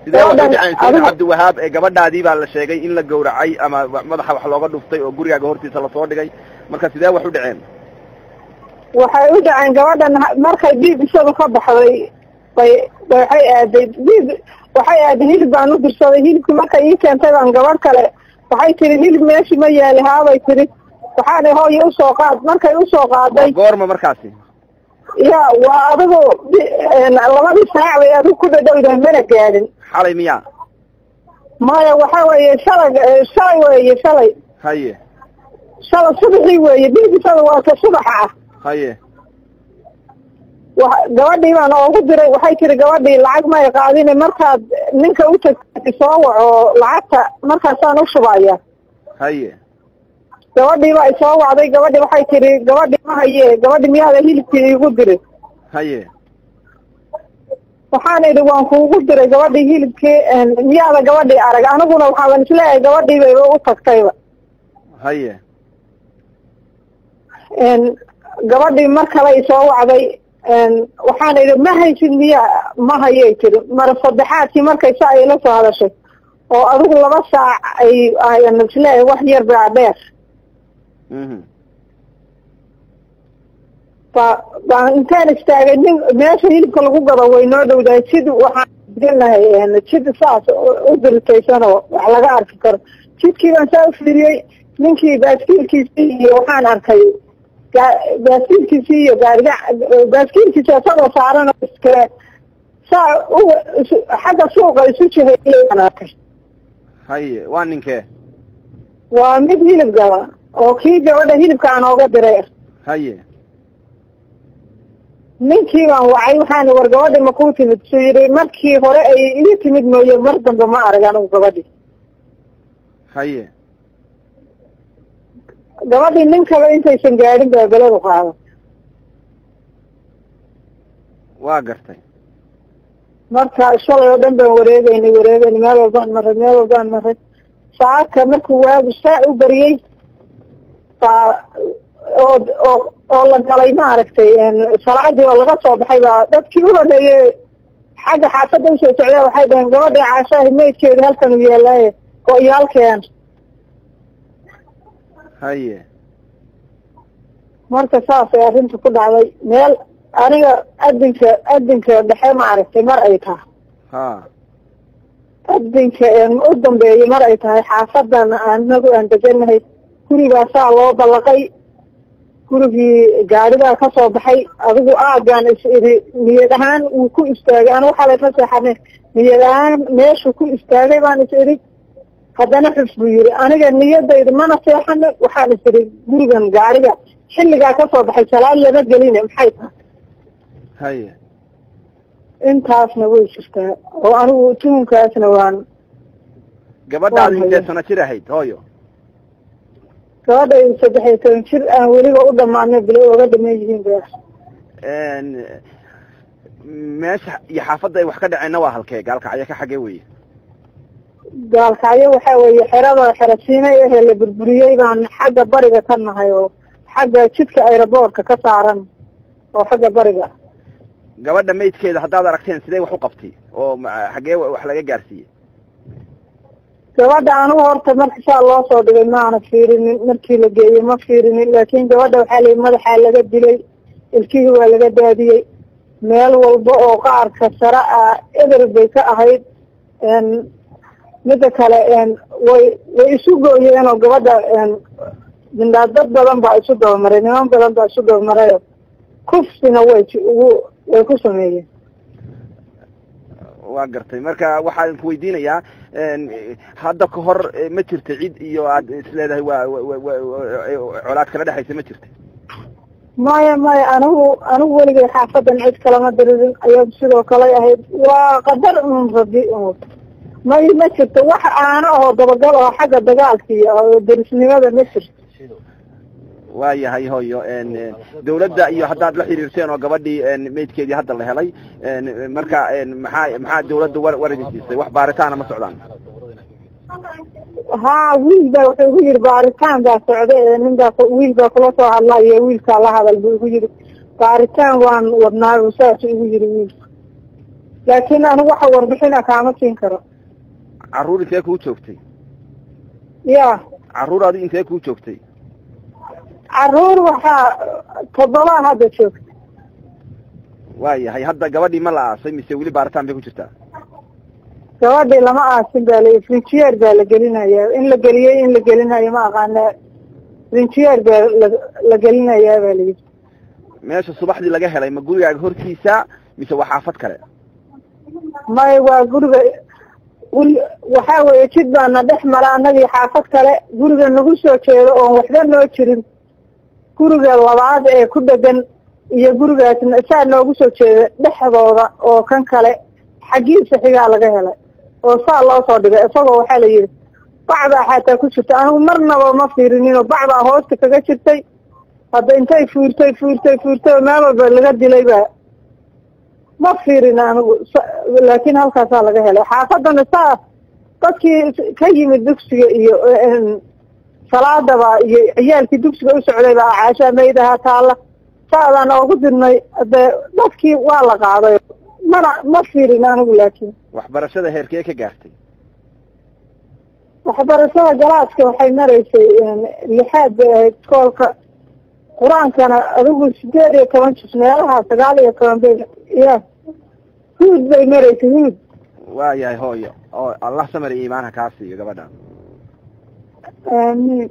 sidee waxu dhaceen Sayid Cabdiwahaab ee gabadhaadii baa la sheegay in la gowracay ama madaxa wax looga dhuftay oo gurigaaga hortiisa la soo dhigay marka sidee waxu dhaceen waxay u dhaceen gabadhan markay dhiig isadu ka baxday waxay aaday hilib baan u dirsaday hilibkii markay ii keentay baan gabadh kale waxay tiri hilib meeshii ma yaali haabay tiri waxaana hooyo usoo qaad markay usoo qaaday goorma markaasi ya waa adigu 2 saac bay adigu ku dhadhowdahay mana gaadhin xalay miya maya waxa weeye shalay haye shalay subaxii weeye dhiigisada waa ka subaxa ah haye gabadhii baan ugu diray waxay tiri gabadhii lacag ma ay qaadin markaad ninka u tagtay soo waco lacagta markaasaan u shubaya haye gabadhii baa soo wacday gabadhii waxay tiri gabadhii ma haye gabadhii miyaada hilibkii igu diray haye waxaan idhi waan kuugu diray gabadhii hilibkii miyaada gabadhii arag aniguna waxaan isleeyahay gabadhii bay u tagtayba haye gabadhii mar kale ay soo wacday waxaan idhi ma haysid miya ma hayay tiri mar saddexaadkii markay saa ay la soo hadashay oo adigu 2 saac ayaan isleeyahay wax yar baa dheer baan intaan istaagay meesha hilibka lagu gado way noo dhowdahay sid waxaan gelnahay sid saas u diritaysanoo wax laga arki karo jidkii baan saa u fiiriyey ninkii baaskiilkiisii iyo waxaan arkay baaskiilkiisii iyo baaskiilkiisi asagoo saaran iskale saa xagga suuqa isu jihayaan arkay haye waa ninkee waa mid hilib gaba oo kii gabadha hilibka aan ooga diray haye ninkii baan wacay waxaan war gabadhi ma ku timid suu yidhi markii hore ay iga timid mooye mar dambe ma arag anigu gabadhi haye gabadhii nin kale intaysan gaadhin baa beladu qaada waa gartay marka shalay oo dhan baan wareegaynay meel walbaan maray saacadka markuu waagu saa u bariyey oo la galay maaragtay salaadii oo laga soo baxay baa dadkii u horeeyey xagga xaafadda usoo socdaa waxay dhaheen gabadhii caashaahi maydkeeda halkan u yeelaaye oo iyo halkeen haye marka saasay arrinta ku dhacday meel aniga adinka dhexe maaragtay mar ay tahay adinka u dambeeyey mar ay tahay xaafadan anagu aan deganahay gurigaa saa loo ballaqay gurigii gaarigaa ka soo baxay adigu aagaan is idhi niyad ahaan wuu ku istaagay anigu xalay ma seexane niyad ahaan meeshuu ku istaagay baan is idhi haddana xus buu yidhi aniga niyadayda mana seexane waxaan is idhi gurigan gaariga xilligaa ka soo baxay salaad lama geline maxay tahay haye intaasna way jirtaa oo anigu tuhunkaasna waan gabadhaadi intee sano jir ahayd hooyo gabadhay 13 jir aan weliba u dhamaanay bilo oga dhaman yihiin baa meesha iyo xaafadda ay wax ka dhaceenna waa halkee gaalkacyo ka xagee weeye gaalkacyo waxa weeye xerasiinay ahee la burburiyey baan xagga bariga ka nahay oo xagga jidka aeroboortka ka saaran oo xagga bariga gabadha maydkeeda haddaad aragteen sidee wax u qabtay oo xagee wax laga gaarsiiyey gabadha anigu horta marka saa loo soo dhigay maana fiirinin markii la geeyey ma fiirinin laakiin gabadha waxaa layihi madaxaa laga dilay ilkihii waa laga daadiyey meel walba oo qaarka sare ah eber bay ka ahayd mida kale way isu gooyeen oo gabadha dad badan baa isu dabamaray niman badan baa isu dabamaray kufsina way ku sameeyeen waa gartay marka waxaan ku weydiinayaa hadda ka hor ma jirta cid iyo aad isleedahay waa colaad kala dhexaysa ma jirta maya anigu weligay xaafadan cid kalama diririn ayadu sidoo kale ahayd waa qadar rabi ma jirto wax aana oo dabagal oo xagga dagaalka iyo derisnimada ma jirto waayahay hooyo dawladda iyo haddaad la xiriirteen oo gabadhii maydkeedii hadda la helay marka maxaa dawladda war idin siisay wax baaritaana ma socdaan haa wiil baa wuxuu igu yidhi baaritaan baa socda wiil baa kula soo hadlaayo wiilkaa la hadal buu igu yidhi baaritaan waan wadnaayo saasuu igu yidhi wiilka laakiin anigu waxa warbixina kaama siin karo. carruur intee kuu joogtay? ya carruur adi intee kuu joogtay? carruur waxaa 7 hadda joogta. waayahay hadda gabadhii ma la aasay mise weli baaritaan bay ku jirtaa? gabadhii lama aasin baa la frinjiyeer baa la gelinayaa, in la geliyey in la gelinayo ma aqaana, frinjiyeer baa la gelinayaa baa layidhi. meesha subaxdii laga helay ma gurigaaga hortiisa mise waa xaafad kale? may waa guriga waxaa weeye jid baana dhex mara annagii xaafad kale, guriga nagu soo jeedo oon waxba noo jirin, guriga labaad ee ku dhegan iyo gurigaasna saa noogu soo jeeda dhexdooda oo kan kale xaggiisa xigaa laga helay oo saa loo soo dhigay. isagoo waxaa la yidhi bacbaa xataa ku jirta, anigu marnaba ma fiirininoo bacbaa hoosta kaga jirtay. hadda intay fuurtay oo meel walba laga dilay baa ma fiirin anigu, laakiin halkaasaa laga helay. xaafadana saa dadkii ka yimid dugsiga iyo salaadaba iyo ciyaalkii dugsiga u socday baa caashaa maydaha taalla saadaan oogu dirnay. de dadkii waa la qaaday, ma fiirin anigu. laakiin waxbarashada heerkee ka gaartay? waxbarashada galaaska waxay maraysay 6 bay ahayd iskoolka, qur-aankana adigu 18 juz meelaha 19 bay ya huud bay maraysay huud. waayahay hooyo oo allah samir iyo iimaanha kaa siiyo gabadha. amiin.